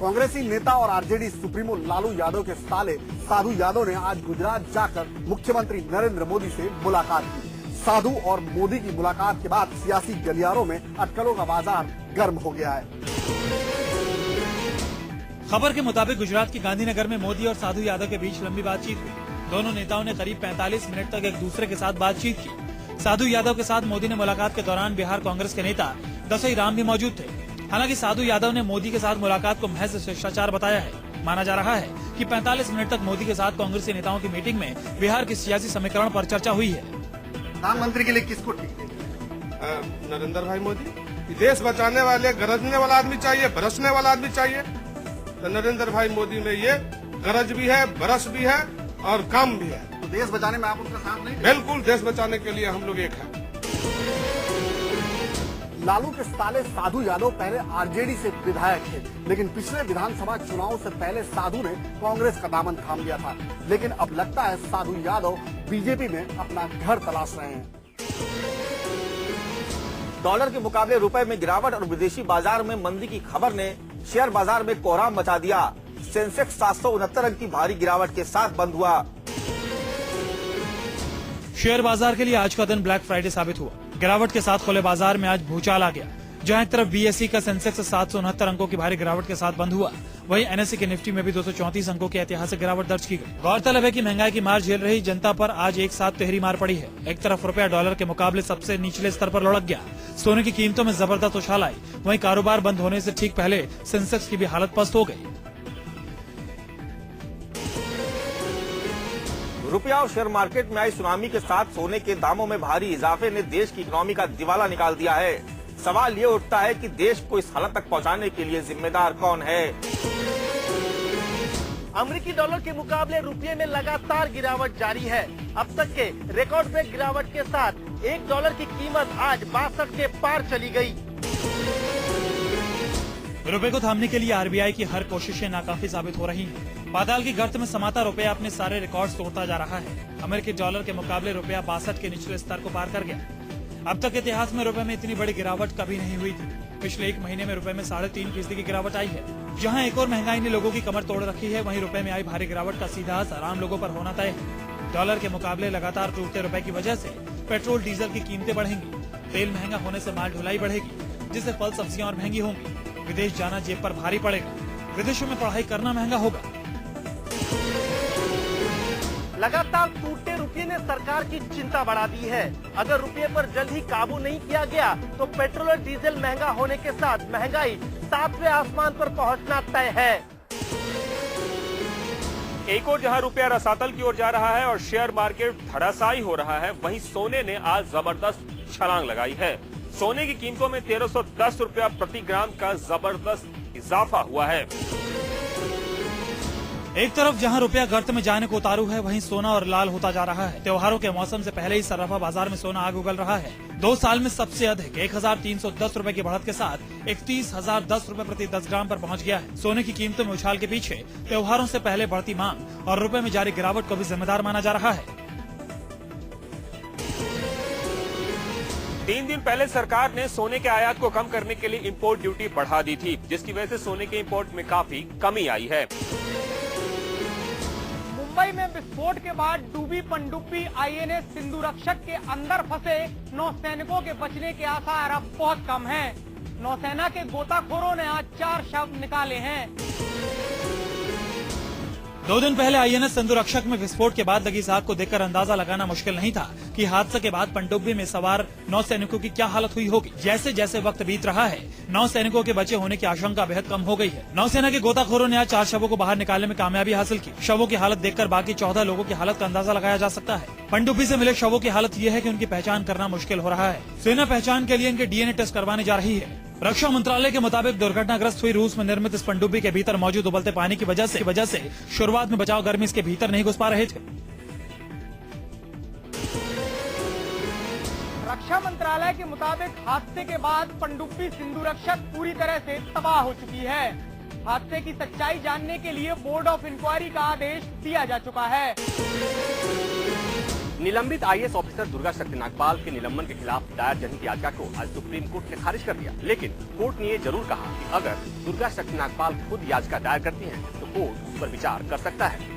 कांग्रेसी नेता और आरजेडी सुप्रीमो लालू यादव के साले साधु यादव ने आज गुजरात जाकर मुख्यमंत्री नरेंद्र मोदी से मुलाकात की। साधु और मोदी की मुलाकात के बाद सियासी गलियारों में अटकलों का बाजार गर्म हो गया है। खबर के मुताबिक गुजरात के गांधीनगर में मोदी और साधु यादव के बीच लंबी बातचीत हुई। दोनों नेताओं ने करीब 45 मिनट तक एक दूसरे के साथ बातचीत की। साधु यादव के साथ मोदी ने मुलाकात के दौरान बिहार कांग्रेस के नेता दसई राम भी मौजूद थे। हालांकि साधु यादव ने मोदी के साथ मुलाकात को महज शिष्टाचार बताया है। माना जा रहा है कि 45 मिनट तक मोदी के साथ कांग्रेसी नेताओं की मीटिंग में बिहार के सियासी समीकरण पर चर्चा हुई है। प्रधानमंत्री के लिए किसको ठीक है? नरेंद्र भाई मोदी। देश बचाने वाले, गरजने वाला आदमी चाहिए, बरसने वाला आदमी चाहिए। तो नरेंद्र भाई मोदी में ये गरज भी है, बरस भी है और काम भी है। तो देश बचाने में आप उनका साथ नहीं? बिल्कुल, देश बचाने के लिए हम लोग एक हैं। लालू के साले साधु यादव पहले आरजेडी से विधायक थे, लेकिन पिछले विधानसभा चुनाव से पहले साधु ने कांग्रेस का दामन थाम लिया था। लेकिन अब लगता है साधु यादव बीजेपी में अपना घर तलाश रहे हैं। डॉलर के मुकाबले रुपए में गिरावट और विदेशी बाजार में मंदी की खबर ने शेयर बाजार में कोहराम मचा दिया। सेंसेक्स 769 अंक की भारी गिरावट के साथ बंद हुआ। शेयर बाजार के लिए आज का दिन ब्लैक फ्राइडे साबित हुआ। गिरावट के साथ खुले बाजार में आज भूचाल आ गया। जहां एक तरफ बीएसई का सेंसेक्स 769 अंकों की भारी गिरावट के साथ बंद हुआ, वहीं एनएसई के निफ्टी में भी 234 अंकों की ऐतिहासिक गिरावट दर्ज की गई। गौरतलब है कि महंगाई की मार झेल रही जनता पर आज एक साथ तहरी मार पड़ी है। एक तरफ रुपया डॉलर के मुकाबले सबसे निचले स्तर पर लुढ़क गया, सोने की कीमतों में जबरदस्त उछाल आई। वहीं कारोबार बंद होने से ठीक पहले सेंसेक्स की भी हालत पस्त हो गई। रुपया और शेयर मार्केट में आई सुनामी के साथ सोने के दामों में भारी इजाफे ने देश की इकोनॉमी का दिवाला निकाल दिया है। सवाल ये उठता है कि देश को इस हालत तक पहुंचाने के लिए जिम्मेदार कौन है? अमेरिकी डॉलर के मुकाबले रुपये में लगातार गिरावट जारी है। अब तक के रिकॉर्ड ब्रेक गिरावट के साथ $1 की कीमत आज 62 के पार चली गई। रुपए को थामने के लिए आरबीआई की हर कोशिशें नाकाफी साबित हो रही हैं। पाताल की गर्त में समाता रुपया अपने सारे रिकॉर्ड तोड़ता जा रहा है। अमेरिकी डॉलर के मुकाबले रुपया 62 के निचले स्तर को पार कर गया। अब तक इतिहास में रुपए में इतनी बड़ी गिरावट कभी नहीं हुई थी। पिछले एक महीने में रुपए में 3.5% की गिरावट आई है। जहां एक और महंगाई ने लोगों की कमर तोड़ रखी है, वहीं रुपए में आई भारी गिरावट का सीधा असर आम लोगों पर होना तय है। डॉलर के मुकाबले लगातार टूटते रुपए की वजह से पेट्रोल डीजल की कीमतें बढ़ेंगी। तेल महंगा होने से माल ढुलाई बढ़ेगी, जिससे फल सब्जियां और महंगी होंगी। विदेश जाना जेब पर भारी पड़ेगा। विदेशों में पढ़ाई करना महंगा होगा। लगातार टूटते रुपये ने सरकार की चिंता बढ़ा दी है। अगर रुपये पर जल्द ही काबू नहीं किया गया तो पेट्रोल और डीजल महंगा होने के साथ महंगाई 7वें आसमान पर पहुंचना तय है। एक और जहां रुपया रसातल की ओर जा रहा है और शेयर मार्केट धड़ासाई हो रहा है, वहीं सोने ने आज जबरदस्त छलांग लगाई है। सोने की कीमतों में 1310 रुपया प्रति ग्राम का जबरदस्त इजाफा हुआ है। एक तरफ जहां रुपया गर्त में जाने को उतारू है, वहीं सोना और लाल होता जा रहा है। त्योहारों के मौसम से पहले ही सर्राफा बाजार में सोना आग उगल रहा है। 2 साल में सबसे अधिक 1310 रुपए की बढ़त के साथ 31,010 रुपए प्रति 10 ग्राम पर पहुंच गया है। सोने की कीमतों में उछाल के पीछे त्योहारों से पहले बढ़ती मांग और रुपए में जारी गिरावट को भी जिम्मेदार माना जा रहा है। 3 दिन पहले सरकार ने सोने के आयात को कम करने के लिए इंपोर्ट ड्यूटी बढ़ा दी थी, जिसकी वजह से सोने के इंपोर्ट में काफी कमी आई है। मुंबई में विस्फोट के बाद डूबी पनडुब्बी आईएनएस सिंधुरक्षक के अंदर फंसे नौसैनिकों के बचने के आसार अब बहुत कम हैं। नौसेना के गोताखोरों ने आज 4 शव निकाले हैं। 2 दिन पहले आईएनएस सिंधुरक्षक में विस्फोट के बाद लगी इस आग को देखकर अंदाजा लगाना मुश्किल नहीं था कि हादसे के बाद पनडुब्बी में सवार नौसैनिकों की क्या हालत हुई होगी। जैसे जैसे वक्त बीत रहा है, नौसैनिकों के बचे होने की आशंका बेहद कम हो गई है। नौसेना के गोताखोरों ने आज 4 शवों को बाहर निकालने में कामयाबी हासिल की। शवों की हालत देखकर बाकी 14 लोगों की हालत का अंदाजा लगाया जा सकता है। पनडुब्बी से मिले शवों की हालत ये है कि उनकी पहचान करना मुश्किल हो रहा है। सेना पहचान के लिए इनके डीएनए टेस्ट करवाने जा रही है। रक्षा मंत्रालय के मुताबिक दुर्घटनाग्रस्त हुई रूस में निर्मित इस पनडुब्बी के भीतर मौजूद उबलते पानी की वजह से शुरुआत में बचाव कर्मी इसके भीतर नहीं घुस पा रहे थे। रक्षा मंत्रालय के मुताबिक हादसे के बाद पनडुब्बी सिंधुरक्षक पूरी तरह से तबाह हो चुकी है। हादसे की सच्चाई जानने के लिए बोर्ड ऑफ इंक्वायरी का आदेश दिया जा चुका है। निलंबित आईएएस ऑफिसर दुर्गा शक्ति नागपाल के निलंबन के खिलाफ दायर जनहित याचिका को आज सुप्रीम कोर्ट ने खारिज कर दिया, लेकिन कोर्ट ने ये जरूर कहा कि अगर दुर्गा शक्ति नागपाल खुद याचिका दायर करती हैं, तो कोर्ट उस पर विचार कर सकता है।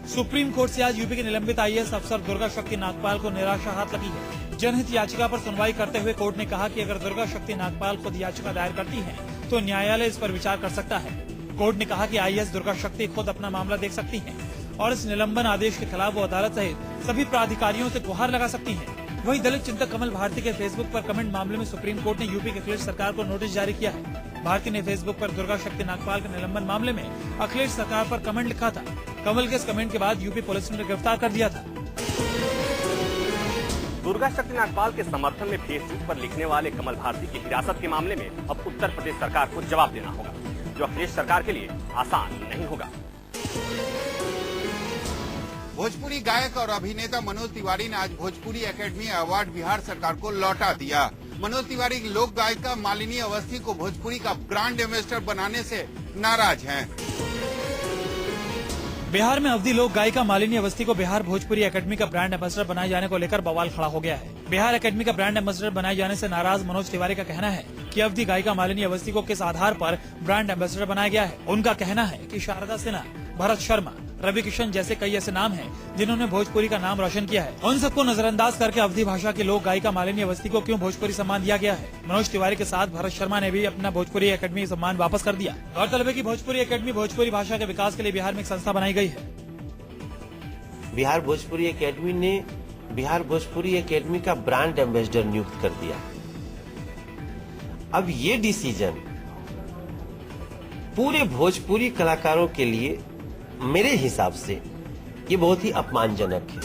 सुप्रीम कोर्ट से आज यूपी के निलंबित आईएएस अफसर दुर्गा शक्ति नागपाल को निराशा हाथ लगी है। जनहित याचिका पर सुनवाई करते हुए कोर्ट ने कहा कि अगर दुर्गा शक्ति नागपाल खुद याचिका दायर करती है, तो न्यायालय इस पर विचार कर सकता है। कोर्ट ने कहा कि आईएएस दुर्गा शक्ति खुद अपना मामला देख सकती हैं और इस निलंबन आदेश के खिलाफ वो अदालत सहित सभी प्राधिकारियों से गुहार लगा सकती हैं। वहीं दलित चिंतक कमल भारती के फेसबुक पर कमेंट मामले में सुप्रीम कोर्ट ने यूपी की अखिलेश सरकार को नोटिस जारी किया है। भारती ने फेसबुक पर दुर्गा शक्ति नागपाल के निलंबन मामले में अखिलेश सरकार पर कमेंट लिखा था। कमल के इस कमेंट के बाद यूपी पुलिस ने गिरफ्तार कर दिया था। दुर्गा शक्ति नागपाल के समर्थन में फेसबुक पर लिखने वाले कमल भारती की हिरासत के मामले में अब उत्तर प्रदेश सरकार को जवाब देना होगा, जो अखिलेश सरकार के लिए आसान नहीं होगा। भोजपुरी गायक और अभिनेता मनोज तिवारी ने आज भोजपुरी एकेडमी अवार्ड बिहार सरकार को लौटा दिया। मनोज तिवारी की लोक गायिका मालिनी अवस्थी को भोजपुरी का ब्रांड एम्बेसडर बनाने से नाराज हैं। बिहार में अवधि लोक गायिका मालिनी अवस्थी को बिहार भोजपुरी एकेडमी का ब्रांड एम्बेसडर बनाए जाने को लेकर बवाल खड़ा हो गया है। बिहार एकेडमी का ब्रांड एम्बेसडर बनाए जाने से नाराज मनोज तिवारी का कहना है कि अवधि गायिका मालिनी अवस्थी को किस आधार पर ब्रांड एम्बेसडर बनाया गया है। उनका कहना है कि शारदा सिन्हा, भरत शर्मा, रवि किशन जैसे कई ऐसे नाम हैं जिन्होंने भोजपुरी का नाम रोशन किया है। उन सबको नजरअंदाज करके अवधि भाषा की लोक गायिका मालिनी अवस्थी को क्यों भोजपुरी सम्मान दिया गया है। मनोज तिवारी के साथ भरत शर्मा ने भी अपना भोजपुरी एकेडमी सम्मान वापस कर दिया। गौरतलब है कि भोजपुरी एकेडमी भोजपुरी भाषा के विकास के लिए बिहार में एक संस्था बनाई गई है। बिहार भोजपुरी एकेडमी ने बिहार भोजपुरी एकेडमी का ब्रांड एम्बेसडर नियुक्त कर दिया। अब ये डिसीजन पूरे भोजपुरी कलाकारों के लिए मेरे हिसाब से ये बहुत ही अपमानजनक है।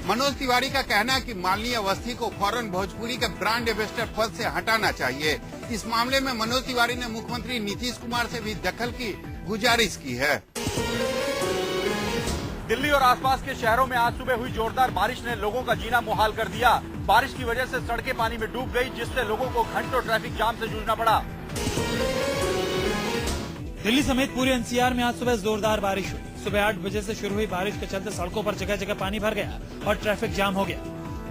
मनोज तिवारी का कहना है कि मालिनी अवस्थी को फौरन भोजपुरी के ब्रांड एम्बेसडर पद से हटाना चाहिए। इस मामले में मनोज तिवारी ने मुख्यमंत्री नीतीश कुमार से भी दखल की गुजारिश की है। दिल्ली और आसपास के शहरों में आज सुबह हुई जोरदार बारिश ने लोगों का जीना मुहाल कर दिया। बारिश की वजह से सड़कें पानी में डूब गई, जिससे लोगों को घंटों ट्रैफिक जाम से जूझना पड़ा। दिल्ली समेत पूरे एनसीआर में आज सुबह जोरदार बारिश हुई। सुबह 8 बजे से शुरू हुई बारिश के चलते सड़कों पर जगह जगह पानी भर गया और ट्रैफिक जाम हो गया।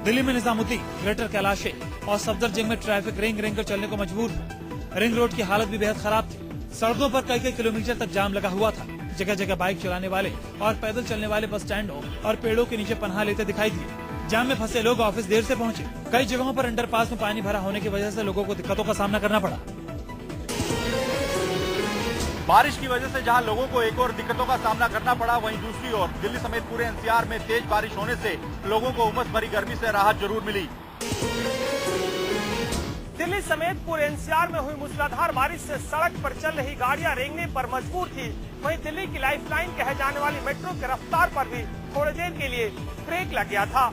दिल्ली में निजामुद्दीन, ग्रेटर कैलाशे और सफदरजंग में ट्रैफिक रिंग कर चलने को मजबूर था। रिंग रोड की हालत भी बेहद खराब थी। सड़कों पर कई किलोमीटर तक जाम लगा हुआ था। जगह जगह बाइक चलाने वाले और पैदल चलने वाले बस स्टैंडों और पेड़ों के नीचे पनाह लेते दिखाई दिए। जाम में फंसे लोग ऑफिस देर से पहुंचे। कई जगहों पर अंडरपास में पानी भरा होने की वजह से लोगों को दिक्कतों का सामना करना पड़ा। बारिश की वजह से जहां लोगों को एक और दिक्कतों का सामना करना पड़ा, वहीं दूसरी ओर दिल्ली समेत पूरे एनसीआर में तेज बारिश होने से लोगों को उमस भरी गर्मी से राहत जरूर मिली। दिल्ली समेत पूरे एनसीआर में हुई मूसलाधार बारिश से सड़क पर चल रही गाड़ियां रेंगने पर मजबूर थी। वहीं दिल्ली की लाइफलाइन कहे जाने वाली मेट्रो की रफ्तार पर भी थोड़ी देर के लिए ब्रेक लग गया था।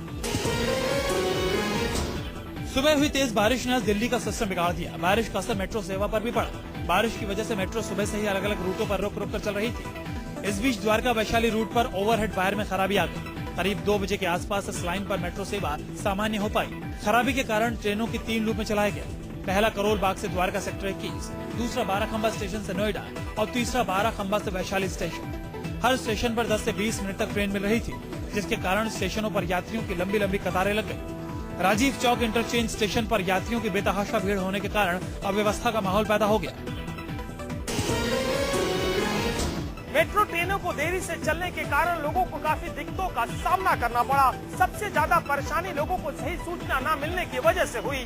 सुबह हुई तेज बारिश ने आज दिल्ली का सिस्टम बिगाड़ दिया। बारिश का असर मेट्रो सेवा पर भी पड़ा। बारिश की वजह से मेट्रो सुबह से ही अलग अलग रूटों पर रुक रुक कर चल रही थी। इस बीच द्वारका वैशाली रूट पर ओवरहेड वायर में खराबी आ गई। करीब 2 बजे के आसपास इस लाइन पर मेट्रो सेवा सामान्य हो पाई। खराबी के कारण ट्रेनों की 3 लूप में चलाया गया। पहला करोल बाग से द्वारका सेक्टर 21, दूसरा बाराखंबा स्टेशन से नोएडा और तीसरा बाराखंबा से वैशाली स्टेशन। हर स्टेशन पर 10 से 20 मिनट तक ट्रेन मिल रही थी, जिसके कारण स्टेशनों पर यात्रियों की लंबी लंबी कतारें लग गई। राजीव चौक इंटरचेंज स्टेशन पर यात्रियों की बेतहाशा भीड़ होने के कारण अव्यवस्था का माहौल पैदा हो गया। मेट्रो ट्रेनों को देरी से चलने के कारण लोगों को काफी दिक्कतों का सामना करना पड़ा। सबसे ज्यादा परेशानी लोगों को सही सूचना न मिलने की वजह से हुई।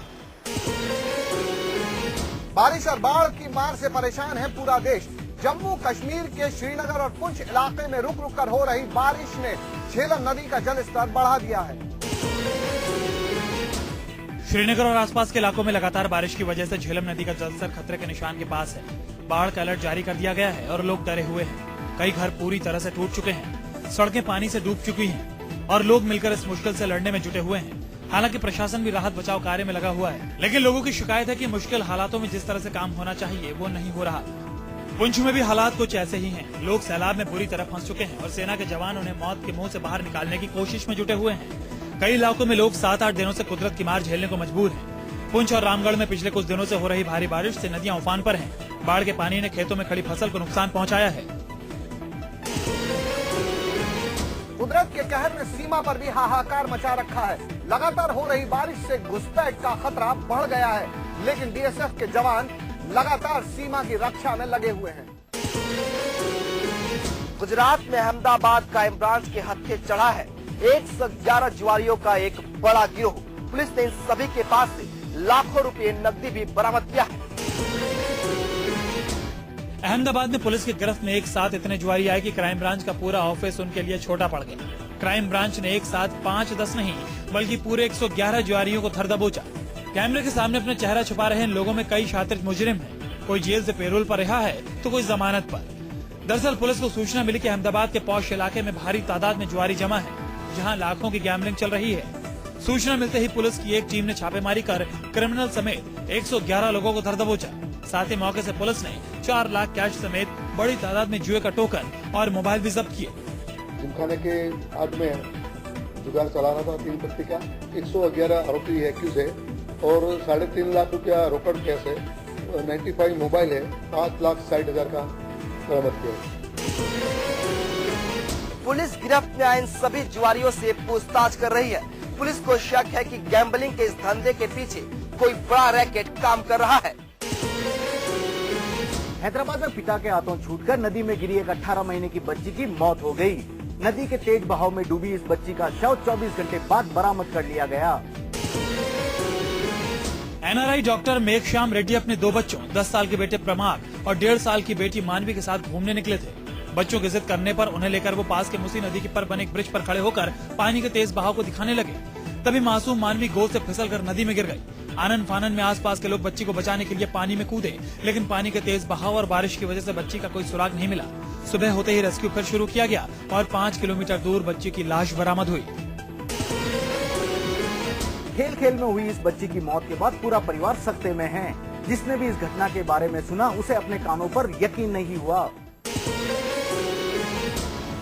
बारिश और बाढ़ की मार से परेशान है पूरा देश। जम्मू कश्मीर के श्रीनगर और पुंछ इलाके में रुक रुक कर हो रही बारिश ने झेलम नदी का जल स्तर बढ़ा दिया है। श्रीनगर और आसपास के इलाकों में लगातार बारिश की वजह से झेलम नदी का जलस्तर खतरे के निशान के पास है। बाढ़ का अलर्ट जारी कर दिया गया है और लोग डरे हुए हैं। कई घर पूरी तरह से टूट चुके हैं, सड़कें पानी से डूब चुकी हैं और लोग मिलकर इस मुश्किल से लड़ने में जुटे हुए हैं। हालांकि प्रशासन भी राहत बचाव कार्य में लगा हुआ है, लेकिन लोगों की शिकायत है कि मुश्किल हालातों में जिस तरह से काम होना चाहिए वो नहीं हो रहा। पुंछ में भी हालात कुछ ऐसे ही हैं। लोग सैलाब में बुरी तरह फंस चुके हैं और सेना के जवान उन्हें मौत के मुंह से बाहर निकालने की कोशिश में जुटे हुए हैं। कई इलाकों में लोग 7-8 दिनों से कुदरत की मार झेलने को मजबूर हैं। पुंछ और रामगढ़ में पिछले कुछ दिनों से हो रही भारी बारिश से नदियां उफान पर हैं। बाढ़ के पानी ने खेतों में खड़ी फसल को नुकसान पहुंचाया है। कुदरत के कहर ने सीमा पर भी हाहाकार मचा रखा है। लगातार हो रही बारिश से घुसपैठ का खतरा बढ़ गया है, लेकिन बीएसएफ के जवान लगातार सीमा की रक्षा में लगे हुए हैं। गुजरात में अहमदाबाद क्राइम ब्रांच के हत्थे चढ़ा है 111 जुआरियों का एक बड़ा गिरोह। पुलिस ने इन सभी के पास से लाखों रुपए नकदी भी बरामद किया है। अहमदाबाद में पुलिस की गिरफ्त में एक साथ इतने जुआरी आए कि क्राइम ब्रांच का पूरा ऑफिस उनके लिए छोटा पड़ गया। क्राइम ब्रांच ने एक साथ 5-10 नहीं बल्कि पूरे 111 जुआरियों को धर दबोचा। कैमरे के सामने अपना चेहरा छुपा रहे इन लोगों में कई शातिर मुजरिम हैं। कोई जेल से पेरोल पर रिहा है तो कोई जमानत पर। दरअसल पुलिस को सूचना मिली कि अहमदाबाद के पौष इलाके में भारी तादाद में जुआरी जमा है, जहां लाखों की गैम्बलिंग चल रही है। सूचना मिलते ही पुलिस की एक टीम ने छापेमारी कर क्रिमिनल समेत 111 लोगों को धर दबोचा। साथ ही मौके से पुलिस ने 4 लाख कैश समेत बड़ी तादाद में जुए का टोकन और मोबाइल भी जब्त किए। जिमखाने के आग में जुगाड़ चला रहा था 3 व्यक्ति का, 111 आरोपी एक्यूज है और 3.5 लाख रुपया रोकड़ कैश है, 95 मोबाइल है, 5,60,000 का बरामद किया। पुलिस गिरफ्त में आए इन सभी जुआरियों से पूछताछ कर रही है। पुलिस को शक है कि गैम्बलिंग के इस धंधे के पीछे कोई बड़ा रैकेट काम कर रहा है। हैदराबाद में पिता के हाथों छूटकर नदी में गिरी एक 18 महीने की बच्ची की मौत हो गई। नदी के तेज बहाव में डूबी इस बच्ची का शव 24 घंटे बाद बरामद कर लिया गया। एनआरआई डॉक्टर मेघश्याम रेड्डी अपने 2 बच्चों 10 साल के बेटे प्रमाद और 1.5 साल की बेटी मानवी के साथ घूमने निकले थे। बच्चों की जिद करने पर उन्हें लेकर वो पास के मुसी नदी पर बने एक ब्रिज पर खड़े होकर पानी के तेज बहाव को दिखाने लगे। तभी मासूम मानवी गोद से फिसलकर नदी में गिर गई। आनन फानन में आसपास के लोग बच्ची को बचाने के लिए पानी में कूदे, लेकिन पानी के तेज बहाव और बारिश की वजह से बच्ची का कोई सुराग नहीं मिला। सुबह होते ही रेस्क्यू फिर शुरू किया गया और 5 किलोमीटर दूर बच्ची की लाश बरामद हुई। खेल खेल में हुई इस बच्ची की मौत के बाद पूरा परिवार सख्ते में है। जिसने भी इस घटना के बारे में सुना उसे अपने कानों पर यकीन नहीं हुआ।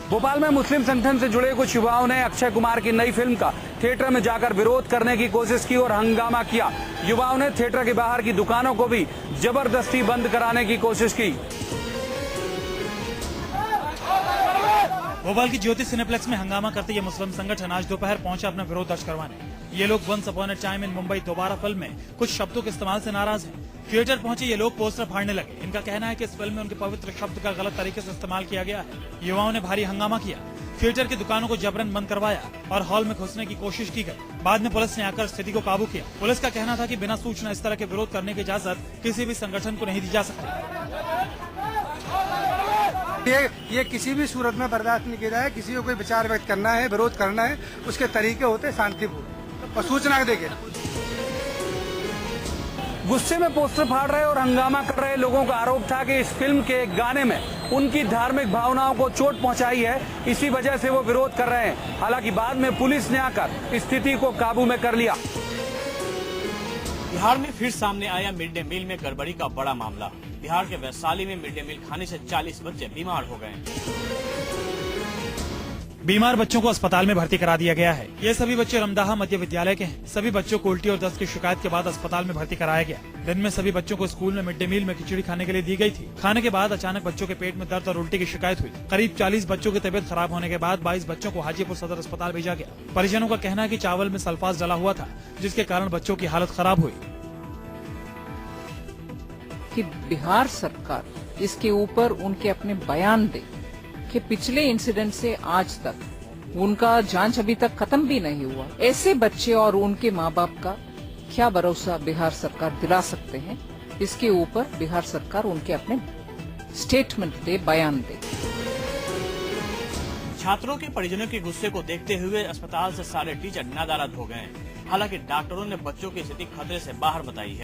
भोपाल में मुस्लिम संगठन से जुड़े कुछ युवाओं ने अक्षय कुमार की नई फिल्म का थिएटर में जाकर विरोध करने की कोशिश की और हंगामा किया। युवाओं ने थिएटर के बाहर की दुकानों को भी जबरदस्ती बंद कराने की कोशिश की। भोपाल की ज्योति सिनेप्लेक्स में हंगामा करते ये मुस्लिम संगठन आज दोपहर पहुंचा अपना विरोध दर्ज करवाने। ये लोग once upon a time in Mumbai दोबारा फिल्म में कुछ शब्दों के इस्तेमाल से नाराज हैं। थिएटर पहुंचे ये लोग पोस्टर फाड़ने लगे। इनका कहना है कि इस फिल्म में उनके पवित्र शब्द का गलत तरीके से इस्तेमाल किया गया है। युवाओं ने भारी हंगामा किया, थिएटर की दुकानों को जबरन बंद करवाया और हॉल में घुसने की कोशिश की गई। बाद में पुलिस ने आकर स्थिति को काबू किया। पुलिस का कहना था कि बिना सूचना इस तरह के विरोध करने की इजाजत किसी भी संगठन को नहीं दी जा सकती। ये किसी भी सूरत में बर्दाश्त नहीं किया जाए। किसी को कोई विचार व्यक्त करना है, विरोध करना है, उसके तरीके होते शांतिपूर्ण और सूचना देके। गुस्से में पोस्टर फाड़ रहे और हंगामा कर रहे लोगों का आरोप था कि इस फिल्म के एक गाने में उनकी धार्मिक भावनाओं को चोट पहुंचाई है, इसी वजह से वो विरोध कर रहे हैं। हालांकि बाद में पुलिस ने आकर स्थिति को काबू में कर लिया। बिहार में फिर सामने आया मिड डे मील में गड़बड़ी का बड़ा मामला। बिहार के वैशाली में मिड डे मील खाने से 40 बच्चे बीमार हो गए। बीमार बच्चों को अस्पताल में भर्ती करा दिया गया है। ये सभी बच्चे रमदाहा मध्य विद्यालय के हैं। सभी बच्चों को उल्टी और दस्त की शिकायत के बाद अस्पताल में भर्ती कराया गया। दिन में सभी बच्चों को स्कूल में मिड डे मील में खिचड़ी खाने के लिए दी गई थी। खाने के बाद अचानक बच्चों के पेट में दर्द और उल्टी की शिकायत हुई। करीब 40 बच्चों की तबीयत खराब होने के बाद 22 बच्चों को हाजीपुर सदर अस्पताल भेजा गया। परिजनों का कहना है कि चावल में सल्फास डला हुआ था, जिसके कारण बच्चों की हालत खराब हुई। कि बिहार सरकार इसके ऊपर उनके अपने बयान दे कि पिछले इंसिडेंट से आज तक उनका जांच अभी तक खत्म भी नहीं हुआ। ऐसे बच्चे और उनके माँ बाप का क्या भरोसा बिहार सरकार दिला सकते हैं, इसके ऊपर बिहार सरकार उनके अपने स्टेटमेंट दे, बयान दे। छात्रों के परिजनों के गुस्से को देखते हुए अस्पताल से सारे टीचर नादारद हो गए। हालांकि डॉक्टरों ने बच्चों की स्थिति खतरे से बाहर बताई है।